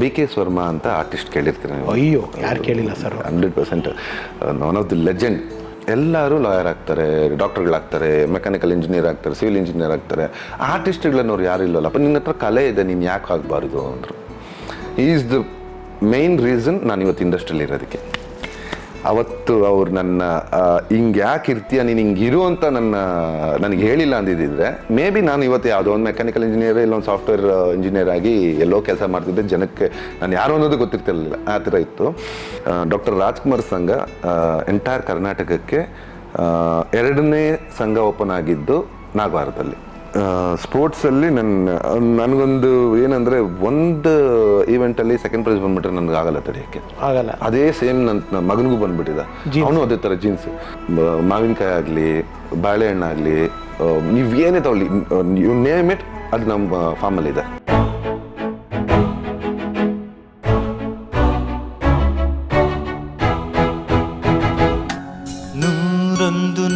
BK Verma ಅಂತ artist ಕೇಳಿರ್ತೀನಿ ನೀವು. ಅಯ್ಯೋ, ಯಾರು ಕೇಳಿಲ್ಲ sir. 100% one of the legend. ಎಲ್ಲರೂ ಲಾಯರ್ ಆಗ್ತಾರೆ, ಡಾಕ್ಟರ್ಗಳಾಗ್ತಾರೆ, ಮೆಕ್ಯಾನಿಕಲ್ ಇಂಜಿನಿಯರ್ ಆಗ್ತಾರೆ, ಸಿವಿಲ್ ಇಂಜಿನಿಯರ್ ಆಗ್ತಾರೆ. ಆರ್ಟಿಸ್ಟ್ಗಳನ್ನೋರು ಯಾರು ಇಲ್ಲಲ್ಲಪ್ಪ, ನಿನ್ನ ಹತ್ರ ಕಲೆ ಇದೆ, ನೀನು ಯಾಕೆ ಆಗಬಾರ್ದು ಅಂದರು. ಈಸ್ ದ ಮೇನ್ ರೀಸನ್ ನಾನು ಇವತ್ತು ಇಂಡಸ್ಟ್ರಿಯಲ್ಲಿ ಇರೋದಕ್ಕೆ. ಅವತ್ತು ಅವ್ರು ನನ್ನ ಹಿಂಗೆ ಯಾಕೆ ಇರ್ತೀಯ ನೀನು ಹಿಂಗೆ ಇರು ಅಂತ ನನಗೆ ಹೇಳಿಲ್ಲ ಅಂದಿದ್ದಿದ್ರೆ ಮೇ ಬಿ ನಾನು ಇವತ್ತು ಯಾವುದೋ ಒಂದು ಮೆಕ್ಯಾನಿಕಲ್ ಇಂಜಿನಿಯರ್ ಇಲ್ಲೊಂದು ಸಾಫ್ಟ್ವೇರ್ ಇಂಜಿನಿಯರ್ ಆಗಿ ಎಲ್ಲೋ ಕೆಲಸ ಮಾಡ್ತಿದ್ದೆ, ಜನಕ್ಕೆ ನಾನು ಯಾರು ಅನ್ನೋದು ಗೊತ್ತಿರ್ತಿರಲಿಲ್ಲ. ಆ ಥರ ಇತ್ತು. ಡಾಕ್ಟರ್ ರಾಜ್ಕುಮಾರ್ ಸಂಘ ಎಂಟೈರ್ ಕರ್ನಾಟಕಕ್ಕೆ 2ನೇ ಸಂಘ ಓಪನ್ ಆಗಿದ್ದು ನಾಗವಾರದಲ್ಲಿ. ಸ್ಪೋರ್ಟ್ಸಲ್ಲಿ ನನಗೊಂದು ಏನಂದರೆ, ಒಂದು ಈವೆಂಟಲ್ಲಿ ಸೆಕೆಂಡ್ ಪ್ರೈಸ್ ಬಂದ್ಬಿಟ್ರೆ ನನಗೆ ಆಗಲ್ಲ ತಡೆಯೋಕ್ಕೆ ಆಗಲ್ಲ. ಅದೇ ಸೇಮ್ ನನ್ನ ಮಗನಿಗೂ ಬಂದ್ಬಿಟ್ಟಿದೆ. ಅವನು ಅದೇ ಥರ ಜೀನ್ಸು, ಮಾವಿನಕಾಯಿ ಆಗಲಿ, ಬಾಳೆಹಣ್ಣಾಗಲಿ, ನೀವೇನೇ ತಗೊಳ್ಳಿ, ಯು ನೇಮ್ ಇಟ್, ಅದು ನಮ್ಮ ಫಾರ್ಮಲ್ಲಿದೆ.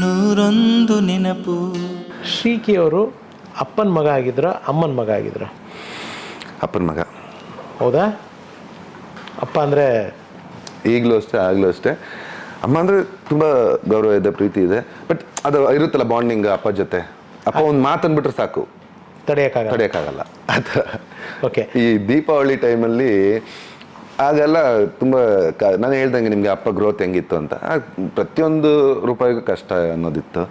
ನೂರೊಂದು ನೆನಪು. ಶ್ರೀಕಿ ಅವರು ಅಪ್ಪನ ಮಗ ಆಗಿದ್ರ, ಅಮ್ಮನ ಮಗ ಆಗಿದ್ರ? ಅಪ್ಪನ ಮಗ. ಹೌದಾ? ಅಪ್ಪ ಅಂದರೆ ಈಗಲೂ ಅಷ್ಟೇ, ಆಗಲೂ ಅಷ್ಟೇ. ಅಮ್ಮ ಅಂದರೆ ತುಂಬ ಗೌರವ ಇದೆ, ಪ್ರೀತಿ ಇದೆ. ಬಟ್ ಅದು ಇರುತ್ತಲ್ಲ ಬಾಂಡಿಂಗ್ ಅಪ್ಪ ಜೊತೆ. ಅಪ್ಪ ಒಂದು ಮಾತು ಅಂದ್ಬಿಟ್ರೆ ಸಾಕು, ತಡೆಯೋಕ್ಕಾಗಲ್ಲ. ಆ ಥರ. ಓಕೆ. ಈ ದೀಪಾವಳಿ ಟೈಮಲ್ಲಿ ಆಗೆಲ್ಲ ತುಂಬ ನಾನು ಹೇಳ್ದಂಗೆ ನಿಮಗೆ ಅಪ್ಪ ಗ್ರೋತ್ ಹೆಂಗಿತ್ತು ಅಂತ, ಪ್ರತಿಯೊಂದು ರೂಪಾಯಿಗೂ ಕಷ್ಟ ಅನ್ನೋದಿತ್ತು.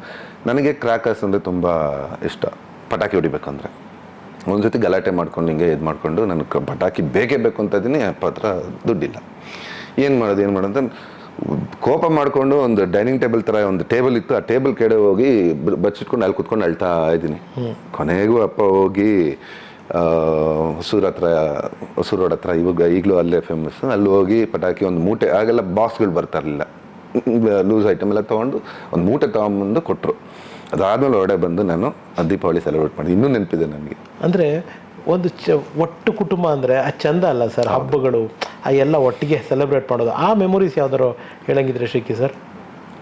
ನನಗೆ ಕ್ರ್ಯಾಕರ್ಸ್ ಅಂದರೆ ತುಂಬ ಇಷ್ಟ. ಪಟಾಕಿ ಹೊಡಿಬೇಕು ಅಂದರೆ ಒಂದು ಜೊತೆ ಗಲಾಟೆ ಮಾಡ್ಕೊಂಡು ಹಿಂಗೆ ಇದು ಮಾಡಿಕೊಂಡು ನನಗೆ ಪಟಾಕಿ ಬೇಕೇ ಬೇಕು ಅಂತ ಇದ್ದೀನಿ. ಅಪ್ಪ ಹತ್ರ ದುಡ್ಡಿಲ್ಲ. ಏನು ಮಾಡೋದು ಅಂತ ಕೋಪ ಮಾಡಿಕೊಂಡು ಒಂದು ಡೈನಿಂಗ್ ಟೇಬಲ್ ಥರ ಒಂದು ಟೇಬಲ್ ಇತ್ತು, ಆ ಟೇಬಲ್ ಕೆಡೆ ಹೋಗಿ ಬಚ್ಚಿಟ್ಕೊಂಡು ಅಲ್ಲಿ ಕುತ್ಕೊಂಡು ಅಳ್ತಾ ಇದ್ದೀನಿ. ಕೊನೆಗೂ ಅಪ್ಪ ಹೋಗಿ ಹೊಸೂರು ರೋಡ್ ಹತ್ರ, ಈಗಲೂ ಅಲ್ಲೇ ಫೇಮಸ್, ಅಲ್ಲಿ ಹೋಗಿ ಪಟಾಕಿ ಒಂದು ಮೂಟೆ, ಆಗೆಲ್ಲ ಬಾಕ್ಸ್ಗಳು ಬರ್ತಾ ಇರಲಿಲ್ಲ, ಲೂಸ್ ಐಟಮ್ ಎಲ್ಲ ತೊಗೊಂಡು ಒಂದು ಮೂಟೆ ತೊಗೊಂಬಂದು ಕೊಟ್ಟರು. ಅದಾದಮೇಲೆ ಹೊರಡೆ ಬಂದು ನಾನು ದೀಪಾವಳಿ ಸೆಲೆಬ್ರೇಟ್ ಮಾಡಿದೆ. ಇನ್ನೂ ನೆನಪಿದೆ ನನಗೆ. ಅಂದರೆ ಒಂದು ಒಟ್ಟು ಕುಟುಂಬ ಅಂದರೆ ಆ ಚಂದ ಅಲ್ಲ ಸರ್, ಹಬ್ಬಗಳು ಆ ಎಲ್ಲ ಒಟ್ಟಿಗೆ ಸೆಲೆಬ್ರೇಟ್ ಮಾಡೋದು. ಆ ಮೆಮೊರೀಸ್ ಯಾವ್ದಾರು ಹೇಳಂಗಿದ್ರೆ ಶ್ರೀಕಿ ಸರ್?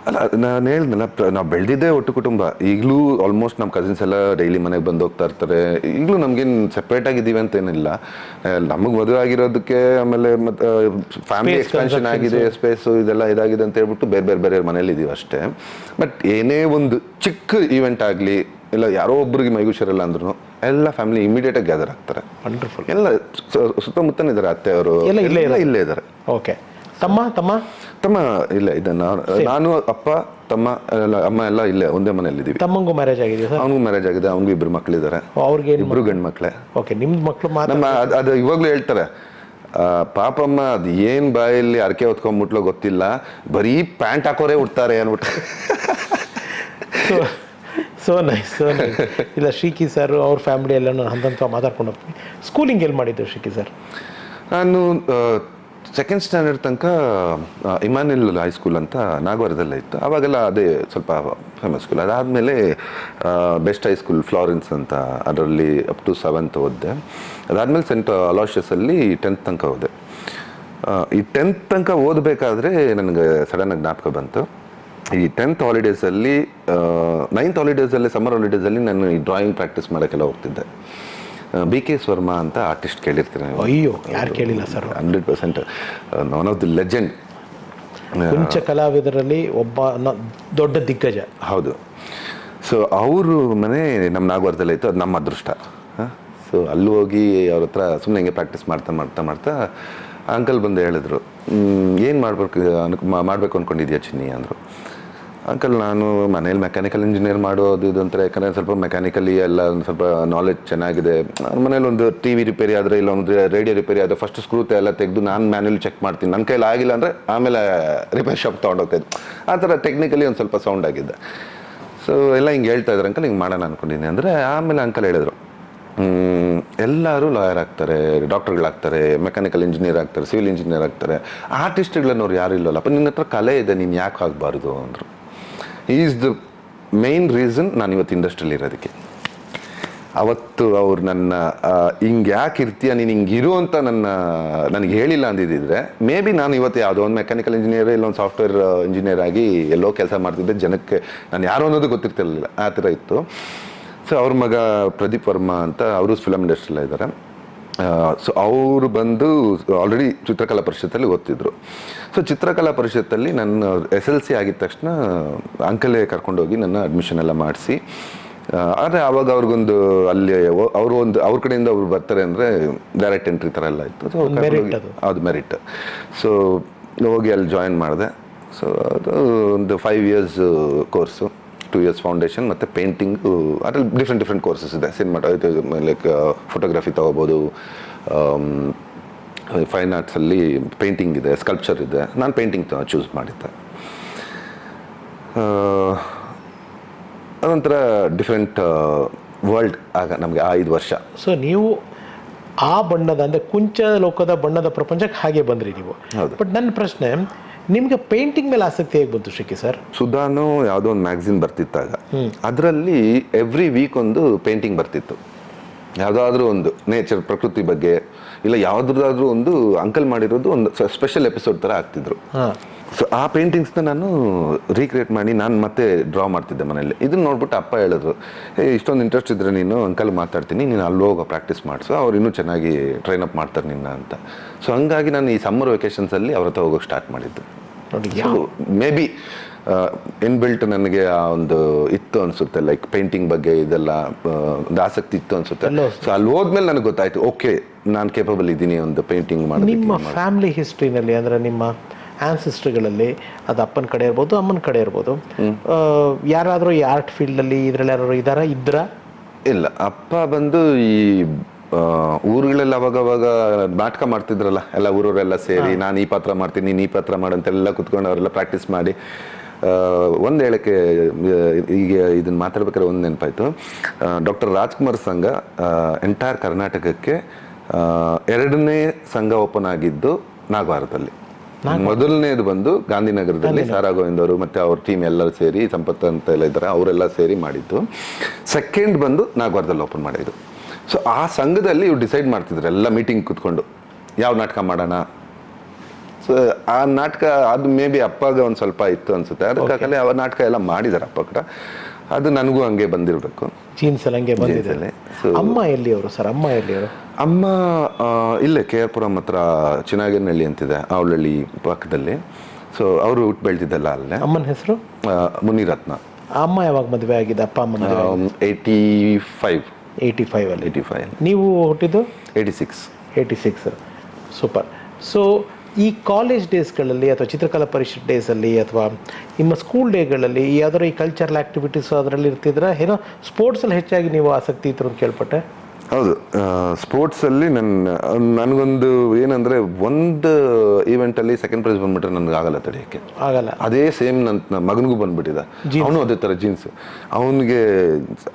ಅಲ್ಲ, ನಾನು ಹೇಳಿದ್ನಲ್ಲ, ನಾವು ಬೆಳೆದಿದ್ದೇ ಒಟ್ಟು ಕುಟುಂಬ. ಈಗಲೂ ಆಲ್ಮೋಸ್ಟ್ ನಮ್ಮ ಕಸಿನ್ಸ್ ಎಲ್ಲ ಡೈಲಿ ಮನೆಗೆ ಬಂದು ಹೋಗ್ತಾ ಇರ್ತಾರೆ. ಈಗಲೂ ನಮಗೇನು ಸೆಪ್ರೇಟ್ ಆಗಿದ್ದೀವಿ ಅಂತ ಏನಿಲ್ಲ. ನಮಗೆ ಮದುವೆ ಆಗಿರೋದಕ್ಕೆ, ಆಮೇಲೆ ಮತ್ತು ಫ್ಯಾಮಿಲಿ ಎಕ್ಸ್ಪೆನ್ಷನ್ ಆಗಿದೆ, ಸ್ಪೇಸು ಇದೆಲ್ಲ ಇದಾಗಿದೆ ಅಂತ ಹೇಳ್ಬಿಟ್ಟು ಬೇರೆ ಮನೇಲಿ ಇದ್ದೀವಿ ಅಷ್ಟೇ. ಬಟ್ ಏನೇ ಒಂದು ಚಿಕ್ಕ ಈವೆಂಟ್ ಆಗಲಿ, ಇಲ್ಲ ಯಾರೋ ಒಬ್ರಿಗೆ ಮೈಗುಷರಿಲ್ಲ ಅಂದ್ರೂ ಎಲ್ಲ ಫ್ಯಾಮಿಲಿ ಇಮಿಡಿಯೇಟಾಗಿ ಗ್ಯಾದರ್ ಆಗ್ತಾರೆ. ವಂಡರ್ಫುಲ್. ಎಲ್ಲ ಸುತ್ತಮುತ್ತನೇ ಇದ್ದಾರೆ, ಅತ್ತೆಯವರು ಇಲ್ಲೇ ಇದ್ದಾರೆ. ಓಕೆ. ತಮ್ಮ ಇಲ್ಲ ಇದೆ. ನಾನು ಅಪ್ಪ ತಮ್ಮ ಅಮ್ಮ ಎಲ್ಲ ಇಲ್ಲೇ ಒಂದೇ ಮನೆಯಲ್ಲಿ ಇದ್ದೀವಿ. ತಮ್ಮಂಗೂ ಮ್ಯಾರೇಜ್ ಆಗಿದೆ ಸರ್? ಅವನಿಗೂ ಮ್ಯಾರೇಜ್ ಆಗಿದೆ, ಅವನಿಗೂ 2 ಮಕ್ಕಳಿದ್ದಾರೆ. ಅವ್ರಿಗೆ 2 ಗಂಡು ಮಕ್ಕಳೇ. ಓಕೆ. ನಿಮ್ದು ಮಕ್ಕಳು ನಮ್ಮ ಅದು ಇವಾಗಲೂ ಹೇಳ್ತಾರೆ, ಪಾಪಮ್ಮ ಅದು ಏನು ಬಾಯಲ್ಲಿ ಅರಕೆ ಹೊತ್ಕೊಂಡ್ಬಿಟ್ಲೋ ಗೊತ್ತಿಲ್ಲ, ಬರೀ ಪ್ಯಾಂಟ್ ಹಾಕೋರೇ ಉಡ್ತಾರೆ ಅಂದ್ಬಿಟ್ಟು. So nice. ಇಲ್ಲ, ಶ್ರೀಕಿ ಸರ್ ಅವ್ರ ಫ್ಯಾಮಿಲಿ ಎಲ್ಲ ನಾನು ಹಂತ ಮಾತಾಡ್ಕೊಂಡು ಹೋಗ್ತೀನಿ. ಸ್ಕೂಲಿಂಗ್ ಎಲ್ಲಿ ಮಾಡಿದ್ದು ಶ್ರೀಕಿ ಸರ್? ನಾನು 2nd ಸ್ಟ್ಯಾಂಡರ್ಡ್ ತನಕ ಇಮಾನ್ಯುಯಲ್ ಹೈಸ್ಕೂಲ್ ಅಂತ ನಾಗವಾರದಲ್ಲೇ ಇತ್ತು. ಅವಾಗೆಲ್ಲ ಅದೇ ಸ್ವಲ್ಪ ಫೇಮಸ್ ಸ್ಕೂಲ್. ಅದಾದಮೇಲೆ ಬೆಸ್ಟ್ ಹೈಸ್ಕೂಲ್ ಫ್ಲಾರೆನ್ಸ್ ಅಂತ, ಅದರಲ್ಲಿ ಅಪ್ ಟು 7th ಓದಿದೆ. ಅದಾದಮೇಲೆ ಸೆಂಟ್ ಅಲಾಷಿಯಸಲ್ಲಿ 10th ತನಕ ಹೋದೆ. ಈ 10th ತನಕ ಓದಬೇಕಾದ್ರೆ ನನಗೆ ಸಡನ್ನಾಗಿ ಜ್ಞಾಪಕ ಬಂತು. ಈ 10th ಹಾಲಿಡೇಸಲ್ಲಿ, 9th ಹಾಲಿಡೇಸಲ್ಲಿ, ಸಮ್ಮರ್ ಹಾಲಿಡೇಸಲ್ಲಿ ನಾನು ಈ ಡ್ರಾಯಿಂಗ್ ಪ್ರಾಕ್ಟೀಸ್ ಮಾಡೋಕ್ಕೆಲ್ಲ ಹೋಗ್ತಿದ್ದೆ. BK ವರ್ಮಾ ಅಂತ ಆರ್ಟಿಸ್ಟ್ ಕೇಳಿರ್ತೀನಿ ನೀವು. ಅಯ್ಯೋ, ಯಾರು ಕೇಳಿಲ್ಲ sir. 100% one of the legend. ಕೊಂಚ ಕಲಾವಿದರಲ್ಲಿ ಒಬ್ಬ ದೊಡ್ಡ ದಿಗ್ಗಜ. ಹೌದು. ಸೊ ಅವರು ಮನೆ ನಮ್ಮ ನಾಗವಾರದಲ್ಲೇ ಇತ್ತು. ಅದು ನಮ್ಮ ಅದೃಷ್ಟ. ಸೊ ಅಲ್ಲಿ ಹೋಗಿ ಅವ್ರ ಹತ್ರ ಸುಮ್ಮನೆ ಹಿಂಗೆ ಪ್ರಾಕ್ಟೀಸ್ ಮಾಡ್ತಾ ಅಂಕಲ್ ಬಂದು ಹೇಳಿದ್ರು, ಏನು ಮಾಡಬೇಕು ಅಂದ್ಕೊಂಡಿದ್ಯಾ ಚಿನ್ನಿ ಅಂದರು. ಅಂಕಲ್, ನಾನು ಮನೇಲಿ ಮೆಕ್ಯಾನಿಕಲ್ ಇಂಜಿನಿಯರ್ ಮಾಡೋದು ಇದು ಅಂತಾರೆ. ಯಾಕಂದರೆ ಸ್ವಲ್ಪ ಮೆಕ್ಯಾನಿಕಲಿ ಎಲ್ಲ ಒಂದು ಸ್ವಲ್ಪ ನಾಲೆಡ್ಜ್ ಚೆನ್ನಾಗಿದೆ. ಮನೇಲಿ ಒಂದು TV ರಿಪೇರಿ ಆದರೆ, ಇಲ್ಲ ಒಂದು ರೇಡಿಯೋ ರಿಪೇರಿ ಆದರೆ ಫಸ್ಟ್ ಸ್ಕ್ರೂ ಎಲ್ಲ ತೆಗೆದು ನಾನು ಮ್ಯಾನ್ಯಲಿ ಚೆಕ್ ಮಾಡ್ತೀನಿ. ನನ್ನ ಕೈಲಿ ಆಗಿಲ್ಲ ಅಂದರೆ ಆಮೇಲೆ ರಿಪೇರ್ ಶಾಪ್ ತೊಗೊಂಡೋಗ್ತಾಯಿದ್ದೆ. ಆ ಥರ ಟೆಕ್ನಿಕಲಿ ಒಂದು ಸ್ವಲ್ಪ ಸೌಂಡ್ ಆಗಿದ್ದೆ. ಸೊ ಎಲ್ಲ ಹಿಂಗೆ ಹೇಳ್ತಾ ಇದ್ರು, ಅಂಕಲ್ ಹಿಂಗೆ ಮಾಡೋಣ ಅಂದ್ಕೊಂಡಿದ್ದೀನಿ ಅಂದರೆ. ಆಮೇಲೆ ಅಂಕಲ್ ಹೇಳಿದ್ರು, ಎಲ್ಲರೂ ಲಾಯರ್ ಆಗ್ತಾರೆ, ಡಾಕ್ಟರ್ಗಳಾಗ್ತಾರೆ, ಮೆಕ್ಯಾನಿಕಲ್ ಇಂಜಿನಿಯರ್ ಆಗ್ತಾರೆ, ಸಿವಿಲ್ ಇಂಜಿನಿಯರ್ ಆಗ್ತಾರೆ. ಆರ್ಟಿಸ್ಟ್ಗಳನ್ನೋರು ಯಾರು ಇಲ್ಲಲ್ಲಪ್ಪ, ನಿನ್ನ ಹತ್ರ ಕಲೆ ಇದೆ, ನೀನು ಯಾಕೆ ಆಗಬಾರ್ದು ಅಂದರು. ಈಸ್ ದ ಮೇನ್ ರೀಸನ್ ನಾನು ಇವತ್ತು ಇಂಡಸ್ಟ್ರಿಯಲ್ಲಿ ಇರೋದಕ್ಕೆ. ಅವತ್ತು ಅವ್ರು ನನ್ನ ಹಿಂಗೆ ಯಾಕೆ ಇರ್ತೀಯ ನೀನು ಹಿಂಗೆ ಇರು ಅಂತ ನನಗೆ ಹೇಳಿಲ್ಲ ಅಂದಿದ್ದಿದ್ರೆ ಮೇ ಬಿ ನಾನು ಇವತ್ತು ಯಾವುದೋ ಒಂದು ಮೆಕ್ಯಾನಿಕಲ್ ಇಂಜಿನಿಯರ್, ಇಲ್ಲೊಂದು ಸಾಫ್ಟ್ವೇರ್ ಇಂಜಿನಿಯರ್ ಆಗಿ ಎಲ್ಲೋ ಕೆಲಸ ಮಾಡ್ತಿದ್ದೆ, ಜನಕ್ಕೆ ನಾನು ಯಾರು ಅನ್ನೋದು ಗೊತ್ತಿರ್ತಿರಲಿಲ್ಲ. ಆ ಥರ ಇತ್ತು. ಸೊ ಅವ್ರ ಮಗ ಪ್ರದೀಪ್ ವರ್ಮಾ ಅಂತ, ಅವರು ಫಿಲಮ್ ಇಂಡಸ್ಟ್ರಿಯಲ್ಲೇ ಇದ್ದಾರೆ. ಸೊ ಅವರು ಬಂದು ಆಲ್ರೆಡಿ ಚಿತ್ರಕಲಾ ಪರಿಷತ್ತಲ್ಲಿ ಓದ್ತಿದ್ರು. ಸೊ ಚಿತ್ರಕಲಾ ಪರಿಷತ್ತಲ್ಲಿ ನನ್ನ SLC ಆಗಿದ ತಕ್ಷಣ ಅಂಕಲೇ ಕರ್ಕೊಂಡೋಗಿ ನನ್ನ ಅಡ್ಮಿಷನ್ ಎಲ್ಲ ಮಾಡಿಸಿ, ಆದರೆ ಆವಾಗ ಅವ್ರಿಗೊಂದು ಅಲ್ಲಿ ಅವ್ರ ಕಡೆಯಿಂದ ಅವ್ರು ಬರ್ತಾರೆ ಅಂದರೆ ಡೈರೆಕ್ಟ್ ಎಂಟ್ರಿ ಥರ ಎಲ್ಲ ಇತ್ತು. ಸೊ ಅದು ಮೆರಿಟ್. ಸೊ ಹೋಗಿ ಅಲ್ಲಿ ಜಾಯಿನ್ ಮಾಡಿದೆ. ಸೊ ಅದು ಒಂದು 5 years ಕೋರ್ಸು, 2 years ಫೌಂಡೇಶನ್ ಮತ್ತು ಪೇಂಟಿಂಗು, ಅದರಲ್ಲಿ ಡಿಫ್ರೆಂಟ್ ಕೋರ್ಸಸ್ ಇದೆ. ಲೈಕ್ ಫೋಟೋಗ್ರಫಿ ತೊಗೋಬೋದು, ಫೈನ್ ಆರ್ಟ್ಸಲ್ಲಿ ಪೇಂಟಿಂಗ್ ಇದೆ, ಸ್ಕಲ್ಪ್ಚರ್ ಇದೆ. ನಾನು ಪೇಂಟಿಂಗ್ ಚೂಸ್ ಮಾಡಿದ್ದೆ. ಅದೊಂಥರ ಡಿಫ್ರೆಂಟ್ ವರ್ಲ್ಡ್ ಆಗ ನಮಗೆ ಆ 5 ವರ್ಷ. ಸೊ ನೀವು ಆ ಬಣ್ಣದ ಅಂದರೆ ಕುಂಚ ಲೋಕದ ಬಣ್ಣದ ಪ್ರಪಂಚಕ್ಕೆ ಹಾಗೆ ಬಂದ್ರಿ ನೀವು. ಬಟ್ ನನ್ನ ಪ್ರಶ್ನೆ, ನಿಮಗೆ ಪೇಂಟಿಂಗ್ ಮೇಲೆ ಆಸಕ್ತಿ ಹೇಗೆ ಬಂತು ಶ್ರೀಕಿ ಸರ್? ಸುಧಾನು ಯಾವುದೋ ಒಂದು ಮ್ಯಾಗ್ಝಿನ್ ಬರ್ತಿತ್ತಾಗ, ಅದರಲ್ಲಿ ಎವ್ರಿ ವೀಕ್ ಒಂದು ಪೇಂಟಿಂಗ್ ಬರ್ತಿತ್ತು. ಯಾವುದಾದ್ರೂ ಒಂದು ನೇಚರ್, ಪ್ರಕೃತಿ ಬಗ್ಗೆ, ಇಲ್ಲ ಯಾವುದಾದ್ರೂ ಒಂದು ಅಂಕಲ್ ಮಾಡಿರೋದು ಒಂದು ಸ್ಪೆಷಲ್ ಎಪಿಸೋಡ್ ಥರ ಆಗ್ತಿದ್ರು. ಸೊ ಆ ಪೇಂಟಿಂಗ್ಸ್ನ ನಾನು ರೀಕ್ರಿಯೇಟ್ ಮಾಡಿ ನಾನು ಮತ್ತೆ ಡ್ರಾ ಮಾಡ್ತಿದ್ದೆ ಮನೇಲಿ. ಇದನ್ನ ನೋಡ್ಬಿಟ್ಟು ಅಪ್ಪ ಹೇಳಿದ್ರು, ಇಷ್ಟೊಂದು ಇಂಟ್ರೆಸ್ಟ್ ಇದ್ದರೆ ನೀನು ಅಂಕಲ್ ಮಾತಾಡ್ತೀನಿ, ನೀನು ಅಲ್ಲಿ ಹೋಗೋ ಪ್ರಾಕ್ಟೀಸ್ ಮಾಡಿಸು, ಅವ್ರು ಇನ್ನೂ ಚೆನ್ನಾಗಿ ಟ್ರೈನ್ ಅಪ್ ಮಾಡ್ತಾರೆ ನಿನ್ನ ಅಂತ. ಸೊ ಹಂಗಾಗಿ ನಾನು ಈ ಸಮ್ಮರ್ ವೆಕೇಷನ್ಸಲ್ಲಿ ಅವ್ರ ಹತ್ರ ಹೋಗೋಕೆ ಸ್ಟಾರ್ಟ್ ಮಾಡಿದ್ದು. ಸೊ ಮೇ ಬಿ ಇನ್ಬಿಲ್ಟ್ ನನಗೆ ಆ ಒಂದು ಇತ್ತು ಅನಿಸುತ್ತೆ, ಲೈಕ್ ಪೇಂಟಿಂಗ್ ಬಗ್ಗೆ ಇದೆಲ್ಲ ಒಂದು ಆಸಕ್ತಿ ಇತ್ತು ಅನಿಸುತ್ತೆ. ಸೊ ಅಲ್ಲಿ ಹೋದ್ಮೇಲೆ ನನಗೆ ಗೊತ್ತಾಯ್ತು, ಓಕೆ ನಾನು ಕೇಪಬಲ್ ಇದ್ದೀನಿ ಒಂದು ಪೇಂಟಿಂಗ್ ಮಾಡಿ. ನಿಮ್ಮ ಫ್ಯಾಮಿಲಿ ಹಿಸ್ಟ್ರಿನಲ್ಲಿ ಅಂದರೆ ನಿಮ್ಮ ಆನ್ಸಿಸ್ಟ್ರಿಗಳಲ್ಲಿ, ಅದು ಅಪ್ಪನ ಕಡೆ ಇರ್ಬೋದು, ಅಮ್ಮನ ಕಡೆ ಇರ್ಬೋದು, ಯಾರಾದರೂ ಈ ಆರ್ಟ್ ಫೀಲ್ಡಲ್ಲಿ ಇದರಲ್ಲಿ ಯಾರು ಇದ್ರ? ಇಲ್ಲ, ಅಪ್ಪ ಬಂದು ಈ ಊರುಗಳೆಲ್ಲ ಅವಾಗವಾಗ ನಾಟಕ ಮಾಡ್ತಿದ್ರಲ್ಲ, ಎಲ್ಲ ಊರವರೆಲ್ಲ ಸೇರಿ ನಾನು ಈ ಪಾತ್ರ ಮಾಡ್ತೀನಿ, ನೀನು ಈ ಪಾತ್ರ ಮಾಡಂತೆಲ್ಲ ಕುತ್ಕೊಂಡು ಅವರೆಲ್ಲ ಪ್ರಾಕ್ಟೀಸ್ ಮಾಡಿ. ಒಂದು ಹೇಳಕ್ಕೆ ಈಗ ಇದನ್ನು ಮಾತಾಡ್ಬೇಕಾದ್ರೆ ಒಂದು ನೆನಪಾಯಿತು. ಡಾಕ್ಟರ್ ರಾಜ್ಕುಮಾರ್ ಸಂಘ ಎಂಟೈರ್ ಕರ್ನಾಟಕಕ್ಕೆ 2ನೇ ಸಂಘ ಓಪನ್ ಆಗಿದ್ದು ನಾಗವಾರದಲ್ಲಿ. ಮೊದಲನೇದು ಬಂದು ಗಾಂಧಿನಗರದಲ್ಲಿ ಸಾರಾ ಗೋವಿಂದ್ ಅವರು ಮತ್ತು ಅವ್ರ ಟೀಮ್ ಎಲ್ಲರೂ ಸೇರಿ, ಸಂಪತ್ ಅಂತ ಎಲ್ಲ ಇದ್ದಾರೆ, ಅವರೆಲ್ಲ ಸೇರಿ ಮಾಡಿದ್ದು. ಸೆಕೆಂಡ್ ಬಂದು ನಾಗವಾರದಲ್ಲಿ ಓಪನ್ ಮಾಡಿದ್ದು. ಸೊ ಆ ಸಂಘದಲ್ಲಿ ಇವ್ರು ಡಿಸೈಡ್ ಮಾಡ್ತಿದ್ರು, ಎಲ್ಲ ಮೀಟಿಂಗ್ ಕೂತ್ಕೊಂಡು ಯಾವ ನಾಟಕ ಮಾಡೋಣ. ಸೊ ಆ ನಾಟಕ ಅದು ಮೇ ಬಿ ಅಪ್ಪಾಗ ಒಂದು ಸ್ವಲ್ಪ ಇತ್ತು ಅನ್ಸುತ್ತೆ, ಅದಕ್ಕಾಗಲೇ ಆ ನಾಟಕ ಎಲ್ಲ ಮಾಡಿದ್ದಾರೆ ಅಪ್ಪ ಕೂಡ. ಅದು ನನಗೂ ಹಂಗೆ ಬಂದಿರಬೇಕು, ಜೀನ್ಸ್ ಎಲ್ಲ ಹಂಗೆ ಬಂದಿದೆ. ಅಮ್ಮ ಎಲ್ಲಿಯವರು ಸರ್? ಅಮ್ಮ ಎಲ್ಲಿಯವರು? ಅಮ್ಮ ಇಲ್ಲೇ KR ಪುರಂ ಹತ್ರ ಚಿನಾಗಿನಹಳ್ಳಿ ಅಂತಿದೆ, ಅವಳಹಳ್ಳಿ ಪಕ್ಕದಲ್ಲಿ. ಸೊ ಅವರು ಹುಟ್ಟು ಬೆಳೆದಿದ್ದೆಲ್ಲ ಅಲ್ಲೇ. ಅಮ್ಮನ ಹೆಸರು ಮುನಿರತ್ನ. ಅಮ್ಮ ಯಾವಾಗ ಮದುವೆ ಆಗಿದೆ? ಅಪ್ಪ ಅಮ್ಮನ 85 ಅಲ್ಲಿ. ನೀವು ಹುಟ್ಟಿದ್ದು 86. ಸೂಪರ್. ಸೊ ಈ ಕಾಲೇಜ್ ಡೇಸ್ಗಳಲ್ಲಿ ಅಥವಾ ಚಿತ್ರಕಲಾ ಪರಿಷತ್ ಡೇಸಲ್ಲಿ ಅಥವಾ ನಿಮ್ಮ ಸ್ಕೂಲ್ ಡೇಗಳಲ್ಲಿ ಯಾವ್ದಾರು ಈ ಕಲ್ಚರಲ್ ಆ್ಯಕ್ಟಿವಿಟೀಸ್ ಅದರಲ್ಲಿ ಇರ್ತಿದ್ರೆ, ಏನೋ ಸ್ಪೋರ್ಟ್ಸಲ್ಲಿ ಹೆಚ್ಚಾಗಿ ನೀವು ಆಸಕ್ತಿ ಇತ್ತು ಅಂತ ಕೇಳ್ಪಟ್ಟೆ? ಹೌದು, ಸ್ಪೋರ್ಟ್ಸಲ್ಲಿ ನನಗೊಂದು ಏನಂದರೆ, ಒಂದು ಈವೆಂಟಲ್ಲಿ ಸೆಕೆಂಡ್ ಪ್ರೈಸ್ ಬಂದ್ಬಿಟ್ರೆ ನನಗೆ ತಡೆಯೋಕ್ಕೆ ಆಗಲ್ಲ. ಅದೇ ಸೇಮ್ ನನ್ನ ಮಗನಿಗೂ ಬಂದ್ಬಿಟ್ಟಿದೆ, ಅವನು ಅದೇ ಥರ ಜೀನ್ಸ್.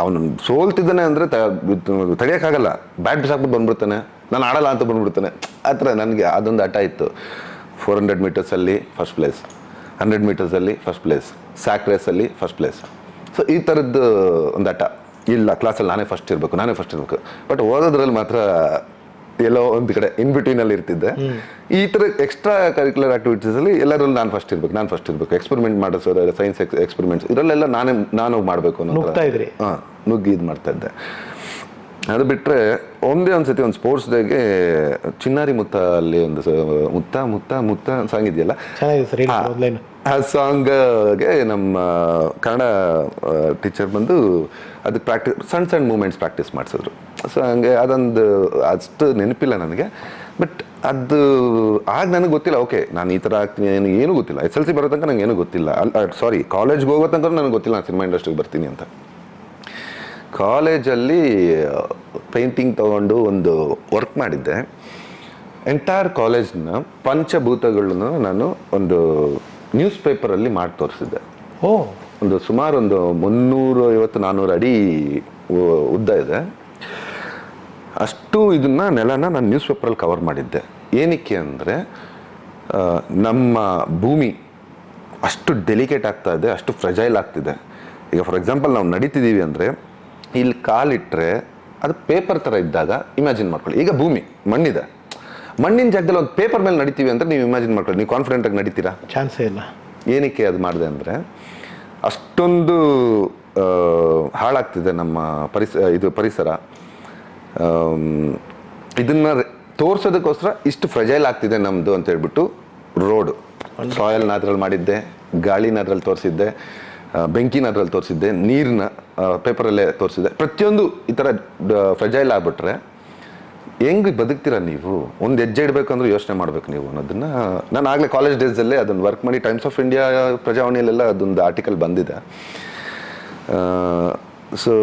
ಅವನು ಸೋಲ್ತಿದ್ದಾನೆ ಅಂದರೆ ತಡೆಯೋಕ್ಕಾಗಲ್ಲ, ಬ್ಯಾಟ್ ಬಿಸಾಕ್ಬಿಟ್ಟು ಬಂದ್ಬಿಡ್ತಾನೆ, ನಾನು ಆಡಲ್ಲ ಅಂತ ಬಂದ್ಬಿಡ್ತಾನೆ. ಆ ಥರ ನನಗೆ ಅದೊಂದು ಆಟ ಇತ್ತು. 400 ಮೀಟರ್ಸಲ್ಲಿ ಫಸ್ಟ್ ಪ್ಲೇಸ್, 100 ಮೀಟರ್ಸಲ್ಲಿ ಫಸ್ಟ್ ಪ್ಲೇಸ್, ಸ್ಯಾಕ್ ರೇಸಲ್ಲಿ ಫಸ್ಟ್ ಪ್ಲೇಸ್. ಸೊ ಈ ಥರದ್ದು ಒಂದು ಆಟ. ಇಲ್ಲ, ಕ್ಲಾಸಲ್ಲಿ ನಾನೇ ಫಸ್ಟ್ ಇರಬೇಕು. ಬಟ್ ಓದೋದ್ರಲ್ಲಿ ಮಾತ್ರ ಎಲ್ಲೋ ಒಂದು ಕಡೆ ಇನ್ ಬಿಟ್ವೀನಲ್ಲಿ ಇರ್ತಿದ್ದೆ. ಈ ಥರ ಎಕ್ಸ್ಟ್ರಾ ಕರಿಕ್ಯುಲರ್ ಆಕ್ಟಿವಿಟೀಸಲ್ಲಿ ಎಲ್ಲರಲ್ಲೂ ನಾನು ಫಸ್ಟ್ ಇರಬೇಕು. ಎಕ್ಸ್ಪೆರಿಮೆಂಟ್ ಮಾಡಿಸೋರು, ಸೈನ್ಸ್ ಎಕ್ಸ್ಪೆರಿಮೆಂಟ್ಸ್, ಇದರಲ್ಲೆಲ್ಲ ನಾನು ಮಾಡಬೇಕು ಅನ್ನೋ ನುಗ್ಗಿ ಇದು ಮಾಡ್ತಾ ಇದ್ದೆ. ಅದು ಬಿಟ್ಟರೆ ಒಂದೇ ಒಂದು ಸತಿ ಒಂದು ಸ್ಪೋರ್ಟ್ಸ್ ಡೇಗೆ ಚಿನ್ನಾರಿ ಮುತ್ತ ಅಲ್ಲಿ ಒಂದು ಮುತ್ತ ಸಾಂಗ್ ಇದೆಯಲ್ಲ, ಆ ಸಾಂಗ್ಗೆ ನಮ್ಮ ಕನ್ನಡ ಟೀಚರ್ ಬಂದು ಅದಕ್ಕೆ ಸಣ್ಣ ಮೂಮೆಂಟ್ಸ್ ಪ್ರಾಕ್ಟೀಸ್ ಮಾಡಿಸಿದ್ರು. ಸೊ ಹಂಗೆ ಅದೊಂದು ಅಷ್ಟು ನೆನಪಿಲ್ಲ ನನಗೆ. ಬಟ್ ಅದು ಆಗ ನನಗೆ ಗೊತ್ತಿಲ್ಲ, ಓಕೆ ನಾನು ಈ ಥರ ಆಗ್ತೀನಿ ಏನೂ ಗೊತ್ತಿಲ್ಲ. SLC ಬರೋ ತನಕ ನಂಗೆ ಏನೂ ಗೊತ್ತಿಲ್ಲ. ಕಾಲೇಜ್ಗೆ ಹೋಗೋ ತನಕ ನನಗೆ ಗೊತ್ತಿಲ್ಲ ನಾನು ಸಿನಿಮಾ ಇಂಡಸ್ಟ್ರಿಗೆ ಬರ್ತೀನಿ ಅಂತ. ಕಾಲೇಜಲ್ಲಿ ಪೇಂಟಿಂಗ್ ತೊಗೊಂಡು ಒಂದು ವರ್ಕ್ ಮಾಡಿದ್ದೆ. ಎಂಟೈರ್ ಕಾಲೇಜ್ನ ಪಂಚಭೂತಗಳನ್ನು ನಾನು ಒಂದು ನ್ಯೂಸ್ ಪೇಪರಲ್ಲಿ ಮಾಡಿ ತೋರಿಸಿದ್ದೆ. ಸುಮಾರು ಒಂದು 350-400 ಅಡಿ ಉದ್ದ ಇದೆ. ಅಷ್ಟು ಇದನ್ನ ನೆಲನ ನಾನು ನ್ಯೂಸ್ ಪೇಪರಲ್ಲಿ ಕವರ್ ಮಾಡಿದ್ದೆ. ಏನಕ್ಕೆ ಅಂದರೆ ನಮ್ಮ ಭೂಮಿ ಅಷ್ಟು ಡೆಲಿಕೇಟ್ ಆಗ್ತಾ ಇದೆ, ಅಷ್ಟು ಫ್ರೆಜೈಲ್ ಆಗ್ತಿದೆ. ಈಗ ಫಾರ್ ಎಕ್ಸಾಂಪಲ್ ನಾವು ನಡೀತಿದ್ದೀವಿ ಅಂದರೆ ಇಲ್ಲಿ ಕಾಲಿಟ್ಟರೆ ಅದು ಪೇಪರ್ ಥರ ಇದ್ದಾಗ ಇಮ್ಯಾಜಿನ್ ಮಾಡ್ಕೊಳ್ಳಿ. ಈಗ ಭೂಮಿ ಮಣ್ಣಿದೆ, ಮಣ್ಣಿನ ಜಾಗದಲ್ಲಿ ಒಂದು ಪೇಪರ್ ಮೇಲೆ ನಡೀತೀವಿ ಅಂದರೆ ನೀವು ಇಮ್ಯಾಜಿನ್ ಮಾಡ್ಕೊಳ್ಳಿ, ನೀವು ಕಾನ್ಫಿಡೆಂಟಾಗಿ ನಡೀತೀರಾ? ಚಾನ್ಸೇ ಇಲ್ಲ. ಏನಕ್ಕೆ ಅದು ಮಾಡಿದೆ ಅಂದರೆ ಅಷ್ಟೊಂದು ಹಾಳಾಗ್ತಿದೆ ನಮ್ಮ ಪರಿಸರ. ಇದನ್ನ ತೋರ್ಸೋದಕ್ಕೋಸ್ಕರ ಇಷ್ಟು ಫ್ರೆಜೈಲ್ ಆಗ್ತಿದೆ ನಮ್ಮದು ಅಂತ ಹೇಳ್ಬಿಟ್ಟು ರೋಡು ಸಾಯಲ್ನ ಅದ್ರಲ್ಲಿ ಮಾಡಿದ್ದೆ, ಗಾಳಿನ ಅದ್ರಲ್ಲಿ ತೋರಿಸಿದ್ದೆ, ಬೆಂಕಿನ ಅದ್ರಲ್ಲಿ ತೋರಿಸಿದ್ದೆ, ನೀರನ್ನ ಪೇಪರಲ್ಲೇ ತೋರಿಸಿದ್ದೆ. ಪ್ರತಿಯೊಂದು ಈ ಥರ ಫ್ರೆಜೈಲ್ ಆಗ್ಬಿಟ್ರೆ ಹೆಂಗೆ ಬದುಕ್ತೀರಾ ನೀವು? ಒಂದು ಹೆಜ್ಜೆ ಇಡಬೇಕಂದ್ರೆ ಯೋಚನೆ ಮಾಡ್ಬೇಕು ನೀವು ಅನ್ನೋದನ್ನ ನಾನು ಆಗಲೇ ಕಾಲೇಜ್ ಡೇಸಲ್ಲೇ ಅದನ್ನು ವರ್ಕ್ ಮಾಡಿ ಟೈಮ್ಸ್ ಆಫ್ ಇಂಡಿಯಾ, ಪ್ರಜಾವಾಣಿಯಲ್ಲೆಲ್ಲ ಅದೊಂದು ಆರ್ಟಿಕಲ್ ಬಂದಿದೆ. ಸೊ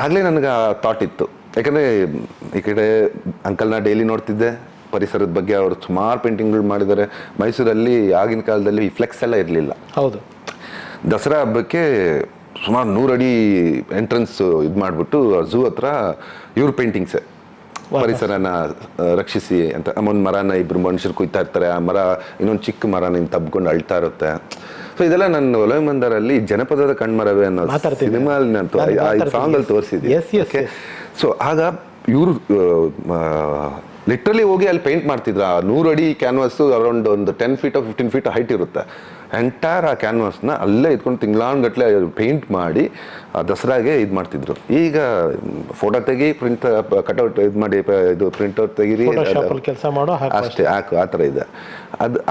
ಆಗಲೇ ನನಗೆ ಆ ಥಾಟ್ ಇತ್ತು. ಯಾಕಂದರೆ ಈ ಕಡೆ ಅಂಕಲ್ನ ಡೈಲಿ ನೋಡ್ತಿದ್ದೆ, ಪರಿಸರದ ಬಗ್ಗೆ ಅವರು ಸುಮಾರು ಪೇಂಟಿಂಗ್ಗಳು ಮಾಡಿದ್ದಾರೆ. ಮೈಸೂರಲ್ಲಿ ಆಗಿನ ಕಾಲದಲ್ಲಿ ಈ ಫ್ಲೆಕ್ಸ್ ಎಲ್ಲ ಇರಲಿಲ್ಲ. ಹೌದು, ದಸರಾ ಹಬ್ಬಕ್ಕೆ ಸುಮಾರು 100 ಅಡಿ ಎಂಟ್ರೆನ್ಸ್ ಇದು ಮಾಡಿಬಿಟ್ಟು ಝೂ ಹತ್ರ ಇವ್ರ ಪೇಂಟಿಂಗ್ಸೇ ಪರಿಸರನ ರಕ್ಷಿಸಿ ಅಂತ. ಒಂದು ಮರನ ಇಬ್ಬರು ಮನುಷ್ಯರು ಕುಯ್ತಾ ಇರ್ತಾರೆ, ಆ ಮರ ಇನ್ನೊಂದು ಚಿಕ್ಕ ಮರನ ಹಿಂಗೆ ತಬ್ಕೊಂಡು ಅಳ್ತಾ ಇರುತ್ತೆ. ಸೊ ಇದೆಲ್ಲ ನನ್ನ ಒಲವೆ ಮಂದರಲ್ಲಿ ಜನಪದದ ಕಣ್ಮರವೇ ಅನ್ನೋ ಸಿನಿಮಾಲ್ಲಿ ನಾನು ಸಾಂಗಲ್ಲಿ ತೋರಿಸಿದ್ದೆ. ಸೊ ಆಗ ಇವರು ಲಿಟ್ರಲಿ ಹೋಗಿ ಅಲ್ಲಿ ಪೇಂಟ್ ಮಾಡ್ತಿದ್ರು. ಆ 100 ಅಡಿ ಕ್ಯಾನ್ವಾಸು ಅರೌಂಡ್ ಒಂದು 10 ಫೀಟ್ 15 ಫೀಟ್ ಹೈಟ್ ಇರುತ್ತೆ. ಎಂಟೈರ್ ಆ ಕ್ಯಾನ್ವಾಸ್ನ ಅಲ್ಲೇ ಇದ್ಕೊಂಡು ತಿಂಗಳಾನ್ಗಟ್ಲೆ ಪೇಂಟ್ ಮಾಡಿ ಆ ದಸರಾಗೆ ಇದು ಮಾಡ್ತಿದ್ರು. ಈಗ ಫೋಟೋ ತೆಗಿ, ಪ್ರಿಂಟ್ ಕಟ್ಔಟ್ ಇದು ಮಾಡಿ, ಇದು ಪ್ರಿಂಟ್ಔಟ್ ತೆಗೀರಿ, ಕೆಲಸ ಮಾಡೋ ಅಷ್ಟೇ ಹಾಕು, ಆ ಥರ ಇದೆ.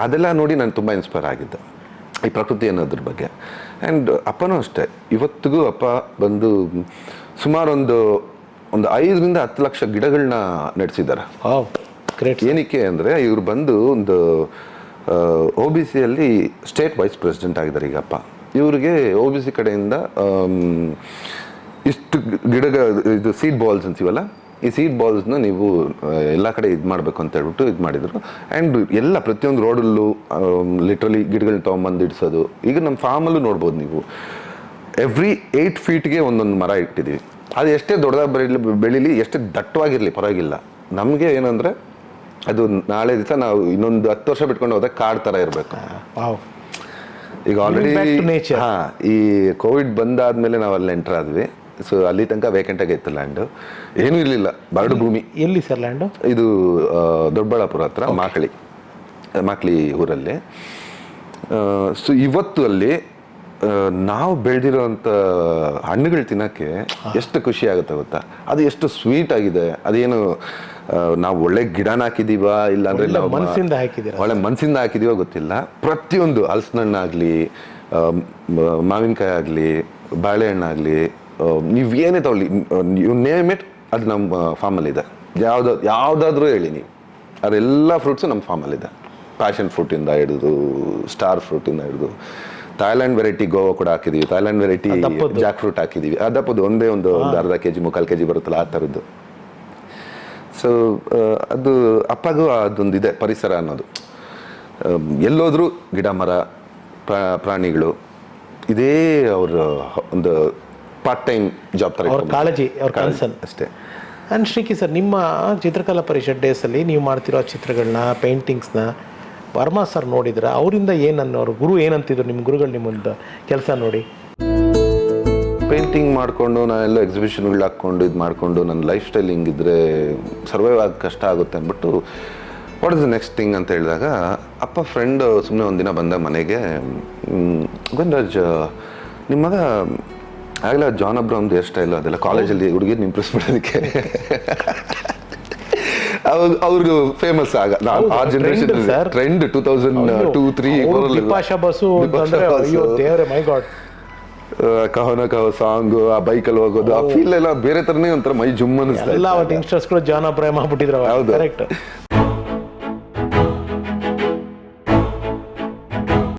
ಅದೆಲ್ಲ ನೋಡಿ ನಾನು ತುಂಬ ಇನ್ಸ್ಪೈರ್ ಆಗಿದ್ದೆ ಈ ಪ್ರಕೃತಿ ಅನ್ನೋದ್ರ ಬಗ್ಗೆ. ಆ್ಯಂಡ್ ಅಪ್ಪನೂ ಅಷ್ಟೇ, ಇವತ್ತಿಗೂ ಅಪ್ಪ ಬಂದು ಸುಮಾರು ಒಂದು 5ರಿಂದ 10 ಲಕ್ಷ ಗಿಡಗಳನ್ನ ನಡೆಸಿದ್ದಾರೆ. ಏನಕ್ಕೆ ಅಂದರೆ ಇವ್ರು ಬಂದು ಒಂದು OBCಯಲ್ಲಿ ಸ್ಟೇಟ್ ವೈಸ್ ಪ್ರೆಸಿಡೆಂಟ್ ಆಗಿದ್ದಾರೆ ಈಗ ಅಪ್ಪ. ಇವ್ರಿಗೆ OBC ಕಡೆಯಿಂದ ಇಷ್ಟು ಇದು ಸೀಡ್ ಬಾಲ್ಸ್ ಅಂತೀವಲ್ಲ, ಈ ಸೀಡ್ ಬಾಲ್ಸ್ನ ನೀವು ಎಲ್ಲ ಕಡೆ ಇದು ಮಾಡಬೇಕು ಅಂತ ಹೇಳ್ಬಿಟ್ಟು ಇದು ಮಾಡಿದರು. ಆ್ಯಂಡ್ ಎಲ್ಲ ಪ್ರತಿಯೊಂದು ರೋಡಲ್ಲೂ ಲಿಟ್ರಲಿ ಗಿಡಗಳನ್ನ ತೊಗೊಂಬಂದು ಇಡಿಸೋದು. ಈಗ ನಮ್ಮ ಫಾರ್ಮಲ್ಲೂ ನೋಡ್ಬೋದು ನೀವು, ಎವ್ರಿ 8 ಫೀಟ್ಗೆ ಒಂದೊಂದು ಮರ ಇಟ್ಟಿದ್ದೀವಿ. ಅದು ಎಷ್ಟೇ ದೊಡ್ಡದಾಗಿ ಬೆಳೀಲಿ, ಎಷ್ಟೇ ದಟ್ಟವಾಗಿರಲಿ ಪರವಾಗಿಲ್ಲ. ನಮಗೆ ಏನಂದರೆ ಅದು ನಾಳೆ ದಿವಸ ನಾವು ಇನ್ನೊಂದು 10 ವರ್ಷ ಬಿಟ್ಕೊಂಡು ಹೋದಾಗ ಕಾಡು ಥರ ಇರಬೇಕು. ಈಗ ಆಲ್ರೆಡಿ ಈ ಕೋವಿಡ್ ಬಂದಾದ್ಮೇಲೆ ನಾವು ಅಲ್ಲಿ ಎಂಟರ್ ಆದ್ವಿ. ಸೊ ಅಲ್ಲಿ ತನಕ ವೇಕೆಂಟ್ ಆಗಿತ್ತು ಲ್ಯಾಂಡು, ಏನೂ ಇರಲಿಲ್ಲ, ಬರಡು ಭೂಮಿ. ಎಲ್ಲಿ ಸರ್ ಲ್ಯಾಂಡು? ಇದು ದೊಡ್ಡಬಳ್ಳಾಪುರ ಹತ್ರ ಮಾಕ್ಳಿ ಊರಲ್ಲಿ. ಸೊ ಇವತ್ತು ಅಲ್ಲಿ ನಾವು ಬೆಳೆದಿರೋಂಥ ಹಣ್ಣುಗಳು ತಿನ್ನೋಕ್ಕೆ ಎಷ್ಟು ಖುಷಿ ಆಗುತ್ತೆ ಗೊತ್ತಾ? ಅದು ಎಷ್ಟು ಸ್ವೀಟ್ ಆಗಿದೆ. ಅದೇನು ನಾವು ಒಳ್ಳೆ ಗಿಡನ ಹಾಕಿದೀವ, ಇಲ್ಲಾಂದ್ರೆ ನಾವು ಒಳ್ಳೆ ಮನಸ್ಸಿಂದ ಹಾಕಿದೀವ ಗೊತ್ತಿಲ್ಲ. ಪ್ರತಿಯೊಂದು ಹಲಸಿನಣ್ಣಾಗಲಿ, ಮಾವಿನಕಾಯಿ ಆಗಲಿ, ಬಾಳೆಹಣ್ಣಾಗಲಿ, ನೀವೇನೇ ತಗೊಳ್ಳಿ, ಯು ನೇಮ್ ಇಟ್, ಅದು ನಮ್ಮ ಫಾರ್ಮಲ್ಲಿದೆ. ಯಾವುದಾದ್ರೂ ಹೇಳಿ ನೀವು, ಅದೆಲ್ಲ ಫ್ರೂಟ್ಸು ನಮ್ಮ ಫಾರ್ಮಲ್ಲಿದೆ. ಪ್ಯಾಷನ್ ಫ್ರೂಟಿಂದ ಹಿಡಿದು ಸ್ಟಾರ್ ಫ್ರೂಟಿಂದ ಹಿಡಿದು ಥಾಯ್ಲ್ಯಾಂಡ್ ವೆರೈಟಿ ಗೋವಾ ಕೂಡ ಹಾಕಿದೀವಿ, ಥಾಯ್ಲ್ಯಾಂಡ್ ವೆರೈಟಿ ಜಾಕ್ ಫ್ರೂಟ್ ಹಾಕಿದೀವಿ. ಅದಪ್ಪದು ಒಂದೇ ಒಂದು ಅರ್ಧ ಕೆಜಿ 3/4 ಕೆಜಿ ಬರುತ್ತಲ್ಲ, ಆ ಥರದ್ದು. ಸೊ ಅದು ಅಪ್ಪಗೂ ಅದೊಂದಿದೆ, ಪರಿಸರ ಅನ್ನೋದು. ಎಲ್ಲೋದ್ರೂ ಗಿಡ ಮರ ಪ್ರಾಣಿಗಳು, ಇದೇ ಅವ್ರ ಒಂದು ಪಾರ್ಟ್ ಟೈಮ್ ಜಾಬ್ ಥರ ಕಾಳಜಿ, ಅವ್ರ ಕನ್ಸರ್ನ್ ಅಷ್ಟೇ. ಆ್ಯಂಡ್ ಶ್ರೀಕಿ ಸರ್, ನಿಮ್ಮ ಚಿತ್ರಕಲಾ ಪರಿಷತ್ ಡೇಸಲ್ಲಿ ನೀವು ಮಾಡ್ತಿರೋ ಚಿತ್ರಗಳನ್ನ, ಪೇಂಟಿಂಗ್ಸ್ನ ವರ್ಮಾ ಸರ್ ನೋಡಿದ್ರೆ ಅವರಿಂದ ಏನನ್ನೋರು, ಗುರು ಏನಂತಿದ್ರು ನಿಮ್ಮ ಗುರುಗಳು ನಿಮ್ಮೊಂದು ಕೆಲಸ ನೋಡಿ? ಪೇಂಟಿಂಗ್ ಮಾಡಿಕೊಂಡು ನಾನೆಲ್ಲ ಎಕ್ಸಿಬಿಷನ್ಗಳು ಹಾಕ್ಕೊಂಡು ಇದು ಮಾಡಿಕೊಂಡು ನನ್ನ ಲೈಫ್ ಸ್ಟೈಲ್ ಹಿಂಗಿದ್ರೆ ಸರ್ವೈವ್ ಆಗಿ ಕಷ್ಟ ಆಗುತ್ತೆ ಅಂದ್ಬಿಟ್ಟು what is the next thing ಅಂತ ಹೇಳಿದಾಗ, ಅಪ್ಪ ಫ್ರೆಂಡ್ ಸುಮ್ಮನೆ ಒಂದಿನ ಬಂದ ಮನೆಗೆ, ಗೊಂದರಾಜ್ ನಿಮ್ಮ ಮಗ ಆಗಲೇ ಜಾನ್ ಅಬ್ರಾಮ್ದು ಹೇರ್ ಸ್ಟೈಲು ಅದೆಲ್ಲ ಕಾಲೇಜಲ್ಲಿ ಹುಡುಗಿನ ಇಂಪ್ರೆಸ್ ಮಾಡೋದಕ್ಕೆ ಅವ್ರದ್ದು ಫೇಮಸ್ ಆಗ ಆ ಜನರೇಷನ್ ಟ್ರೆಂಡ್ 2002-2003 ಕಹೋನ ಕಹೋ ಸಾಂಗ್, ಆ ಬೈಕಲ್ಲಿ ಹೋಗೋದು, ಆ ಫೀಲ್ ಎಲ್ಲ ಬೇರೆ ತರನೇ ಒಂಥರ ಮೈ ಜುಮ್ ಅನಿಸ್ತಾ. ಎಲ್ಲ ಯಂಗ್ಸ್ಟರ್ಸ್ಗಳು ಜಾನ್ ಅಬ್ರಾಮ್ ಆಗ್ಬಿಟ್ಟಿದ್ರು. ಹೌದು.